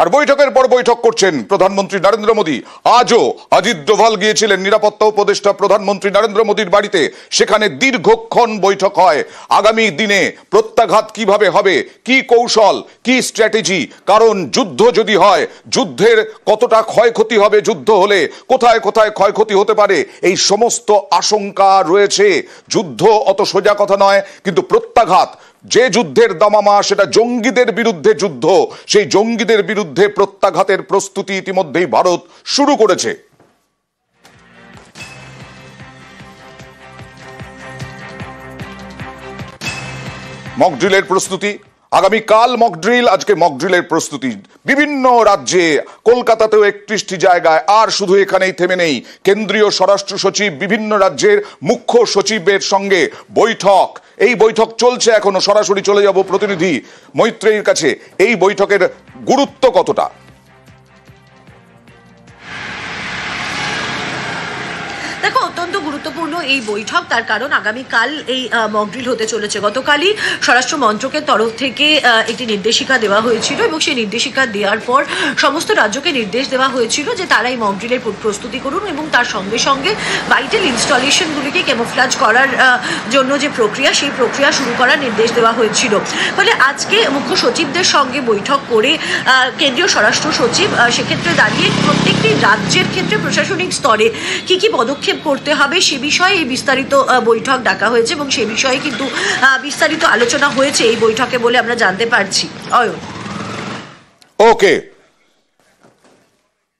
আর বৈঠকের পর বৈঠক করছেন প্রধানমন্ত্রী নরেন্দ্র মোদী। আজও অজিত ডোভাল গিয়েছিলেন নিরাপত্তা উপদেষ্টা প্রধানমন্ত্রী নরেন্দ্র মোদীর বাড়িতে। সেখানে দীর্ঘক্ষণ বৈঠক হয়। আগামী দিনে প্রত্যাঘাত কিভাবে হবে, কি কৌশল, কি স্ট্র্যাটেজি, কারণ যুদ্ধ যদি হয় যুদ্ধের কতটা ক্ষয়ক্ষতি হবে, যুদ্ধ হলে কোথায় কোথায় ক্ষয়ক্ষতি হতে পারে, এই সমস্ত আশঙ্কা রয়েছে। যুদ্ধ অত সোজা কথা নয়, কিন্তু প্রত্যাঘাত, যে যুদ্ধের দামামা সেটা জঙ্গিদের বিরুদ্ধে যুদ্ধ, সেই জঙ্গিদের বিরুদ্ধে প্রত্যাঘাতের প্রস্তুতি ইতিমধ্যেই ভারত শুরু করেছে। মকড্রিলের প্রস্তুতি, আগামীকাল মকড্রিল, আজকে মকড্রিলের প্রস্তুতি বিভিন্ন রাজ্যে, কলকাতাতেও 31টি জায়গায়। আর শুধু এখানেই থেমে নেই, কেন্দ্রীয় স্বরাষ্ট্র সচিব বিভিন্ন রাজ্যের মুখ্য সচিবের সঙ্গে বৈঠক। এই বৈঠক চলছে এখনো। সরাসরি চলে যাব প্রতিনিধি মৈত্রেয়ীর কাছে। এই বৈঠকের গুরুত্ব কতটা? দেখো, অত্যন্ত গুরুত্বপূর্ণ এই বৈঠক, তার কারণ আগামীকাল এই মকড্রিল হতে চলেছে। গতকালই স্বরাষ্ট্র মন্ত্রকের তরফ থেকে একটি নির্দেশিকা দেওয়া হয়েছিল এবং সেই নির্দেশিকা দেওয়ার পর সমস্ত রাজ্যকে নির্দেশ দেওয়া হয়েছিল যে তারা এই মকড্রিলের প্রস্তুতি করুন এবং তার সঙ্গে সঙ্গে ভাইটাল ইনস্টলেশনগুলিকে ক্যামোফ্লাজ করার জন্য যে প্রক্রিয়া, সেই প্রক্রিয়া শুরু করার নির্দেশ দেওয়া হয়েছিল। ফলে আজকে মুখ্য সচিবদের সঙ্গে বৈঠক করে কেন্দ্রীয় স্বরাষ্ট্র সচিব সেক্ষেত্রে দাঁড়িয়ে প্রত্যেকটি রাজ্যের ক্ষেত্রে প্রশাসনিক স্তরে কি কি পদক্ষেপ করতে হবে সে বিষয়ে এই বিস্তারিত বৈঠক ডাকা হয়েছে এবং সে বিষয়ে কিন্তু বিস্তারিত আলোচনা হয়েছে এই বৈঠকে বলে আমরা জানতে পারছি। ওকে,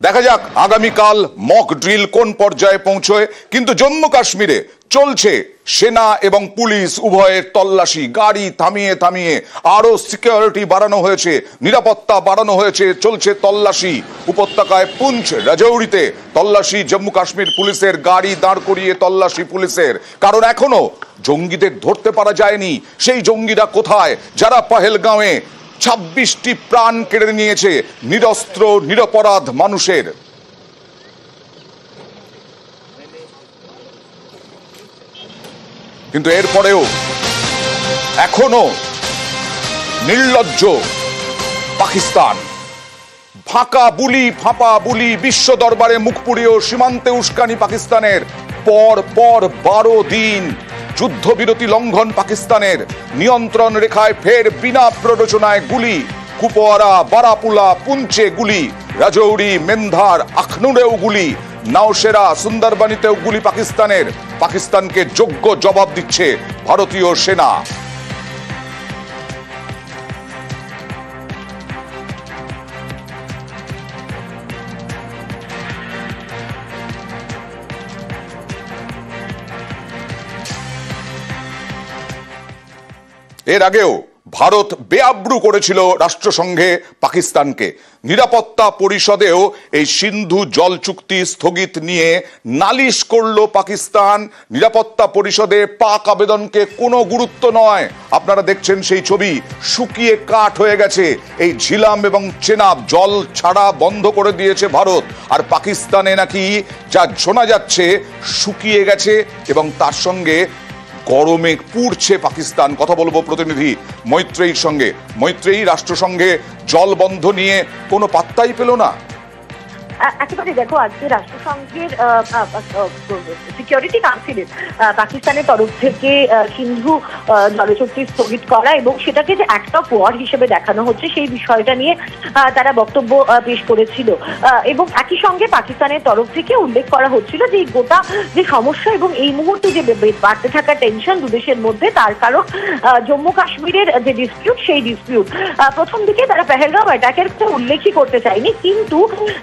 দেখা যাক আগামীকাল মক ড্রিল কোন পর্যায়ে পৌঁছয়। কিন্তু জম্মু কাশ্মীরে চলছে সেনা এবং পুলিশ উভয়ের তল্লাশি। গাড়ি থামিয়ে থামিয়ে আরো সিকিউরিটি বাড়ানো হয়েছে, নিরাপত্তা বাড়ানো হয়েছে, চলছে তল্লাশি। উপত্যকায় পুঞ্চ, রাজৌরিতে তল্লাশি জম্মু কাশ্মীর পুলিশের, গাড়ি দাঁড় করিয়ে তল্লাশি পুলিশের। কারণ এখনো জঙ্গিদের ধরতে পারা যায়নি। সেই জঙ্গিরা কোথায় যারা পহেলগাঁওয়ে 26টি প্রাণ কেড়ে নিয়েছে নিরস্ত্র নিরপরাধ মানুষের? কিন্তু এরপরেও এখনো নির্লজ্জ পাকিস্তান। ফাঁকা বুলি, ফাঁপা বুলি, বিশ্ব দরবারে মুখ পুড়িয়েও সীমান্তে উস্কানি পাকিস্তানের। পর পর 12 দিন যুদ্ধবিরতি লঙ্ঘন পাকিস্তানের। নিয়ন্ত্রণ রেখায় ফের বিনা প্ররোচনায় গুলি। কুপওয়ারা, বারাপুলা, পুঞ্চে গুলি, রাজৌরি, মেন্ধার, আখনুরেও গুলি, নাওশেরা, সুন্দরবনীতেও গুলি পাকিস্তানের। পাকিস্তানকে যোগ্য জবাব দিচ্ছে ভারতীয় সেনা। এর আগেও ভারত বেআব্রু করেছিল রাষ্ট্রসংঘে পাকিস্তানকে। নিরাপত্তা পরিষদেও এই সিন্ধু জল চুক্তি স্থগিত নিয়ে নালিশ করল পাকিস্তান। নিরাপত্তা পরিষদে পাক আবেদনকে কোনো গুরুত্ব নয়। আপনারা দেখছেন সেই ছবি, শুকিয়ে কাঠ হয়ে গেছে এই ঝিলাম এবং চেনাব। জল ছাড়া বন্ধ করে দিয়েছে ভারত। আর পাকিস্তানে নাকি যা শোনা যাচ্ছে শুকিয়ে গেছে এবং তার সঙ্গে গরমে পুড়ছে পাকিস্তান। কথা বলবো প্রতিনিধি মৈত্রেয়ীর সঙ্গে। মৈত্রেয়ী, রাষ্ট্রসংঘে জল বন্ধ নিয়ে কোনো পাত্তাই পেল না। একেবারে দেখো, আজকে রাষ্ট্রসংঘের সিকিউরিটি কাউন্সিলের পাকিস্তানের তরফ থেকে সিন্ধু জলচুক্তি স্থগিত করা এবং সেটাকে যে একটা ওয়ার হিসেবে দেখানো হচ্ছে সেই বিষয়টা নিয়ে তারা বক্তব্য পেশ করেছিল। এবং একই সঙ্গে পাকিস্তানের তরফ থেকে উল্লেখ করা হচ্ছিল যে এই গোটা যে সমস্যা এবং এই মুহূর্তে যে বাড়তে থাকা টেনশন দুদেশের মধ্যে, তার কারণ জম্মু কাশ্মীরের যে ডিসপিউট, সেই ডিসপিউট। প্রথম দিকে তারা পেহেলগাঁও অ্যাটাকের উল্লেখই করতে চায়নি, কিন্তু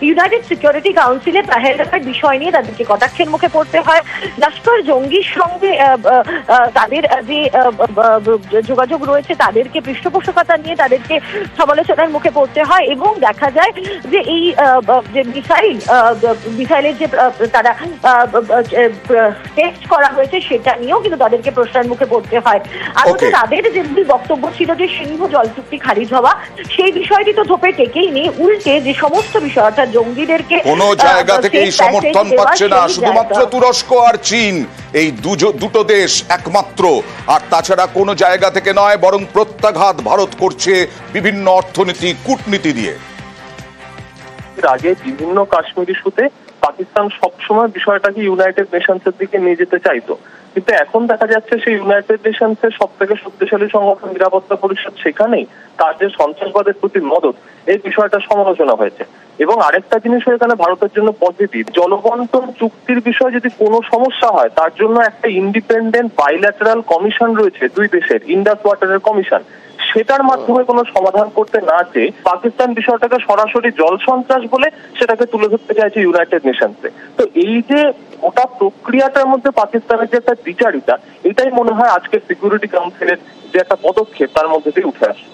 ইউনাইটেড সিকিউরিটি কাউন্সিলে পেহেলগাঁওয়ের বিষয় নিয়ে তাদেরকে কটাক্ষের মুখে পড়তে হয়। লস্কর জঙ্গির সঙ্গে তাদের যে যোগাযোগ রয়েছে তাদেরকে পৃষ্ঠপোষকতা নিয়ে তাদেরকে সমালোচনার মুখে পড়তে হয় এবং দেখা যায় যে এই যে মিসাইলের যে তারা টেস্ট করা হয়েছে সেটা নিয়েও কিন্তু তাদেরকে প্রশ্নের মুখে পড়তে হয়। আর তাদের যে বক্তব্য ছিল যে সিন্ধু জল চুক্তি খারিজ হওয়া, সেই বিষয়টি তো ধোপে টেকেই নেই। উল্টে যে সমস্ত বিষয়, অর্থাৎ জঙ্গিদের কোন জায়গা থেকেই সমর্থন পাচ্ছে না, শুধুমাত্র তুরস্ক আর চীন, এই দুটো দেশ একমাত্র। আর তাছাড়া কোনো জায়গা থেকে নয়, বরং প্রত্যাঘাত ভারত করছে বিভিন্ন অর্থনীতি, কূটনীতি দিয়ে। এর আগে বিভিন্ন কাশ্মীর ইস্যুতে পাকিস্তান সবসময় বিষয়টাকে ইউনাইটেড নেশনসের দিকে নিয়ে যেতে চাইতো, কিন্তু এখন দেখা যাচ্ছে সেই ইউনাইটেড নেশনসের সব থেকে শক্তিশালী সংগঠন নিরাপত্তা পরিষদ সেখানেই তার যে সন্ত্রাসবাদের প্রতি মদত, এই বিষয়টা সমালোচনা হয়েছে। এবং আরেকটা জিনিস এখানে ভারতের জন্য পজিটিভ, জলবন্টন চুক্তির বিষয়ে যদি কোনো সমস্যা হয় তার জন্য একটা ইন্ডিপেন্ডেন্ট বাইল্যাটারাল কমিশন রয়েছে দুই দেশের, ইন্ডাস ওয়াটারের কমিশন, সেটার মাধ্যমে কোনো সমাধান করতে না চেয়ে পাকিস্তান বিষয়টাকে সরাসরি জল সন্ত্রাস বলে সেটাকে তুলে ধরতে চাইছে ইউনাইটেড নেশনসে। তো এই যে গোটা প্রক্রিয়াটার মধ্যে পাকিস্তানের যে একটা দ্বিচারিতা, এটাই মনে হয় আজকে সিকিউরিটি কাউন্সিলের যে একটা পদক্ষেপ তার মধ্যে দিয়ে উঠে আসে।